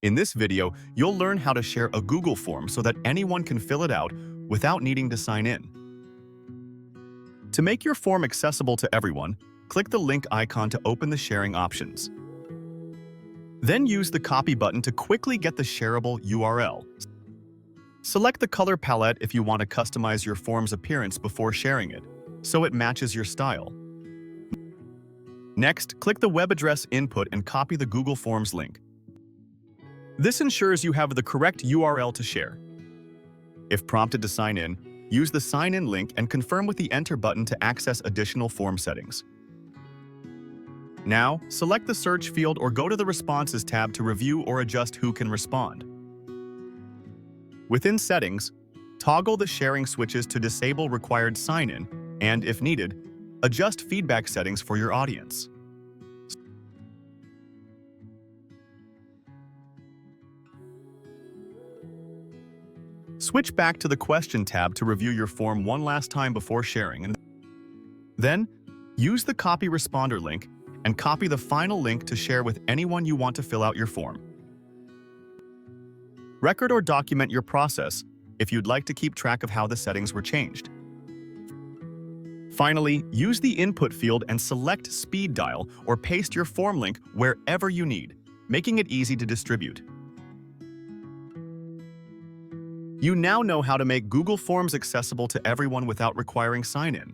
In this video, you'll learn how to share a Google form so that anyone can fill it out without needing to sign in. To make your form accessible to everyone, click the link icon to open the sharing options. Then use the copy button to quickly get the shareable URL. Select the color palette if you want to customize your form's appearance before sharing it, so it matches your style. Next, click the web address input and copy the Google Forms link. This ensures you have the correct URL to share. If prompted to sign in, use the Sign In link and confirm with the Enter button to access additional form settings. Now, select the search field or go to the Responses tab to review or adjust who can respond. Within Settings, toggle the sharing switches to disable required sign-in and, if needed, adjust feedback settings for your audience. Switch back to the Question tab to review your form one last time before sharing, and then use the Copy Responder link and copy the final link to share with anyone you want to fill out your form. Record or document your process if you'd like to keep track of how the settings were changed. Finally, use the input field and select Speed Dial or paste your form link wherever you need, making it easy to distribute. You now know how to make Google Forms accessible to everyone without requiring sign-in.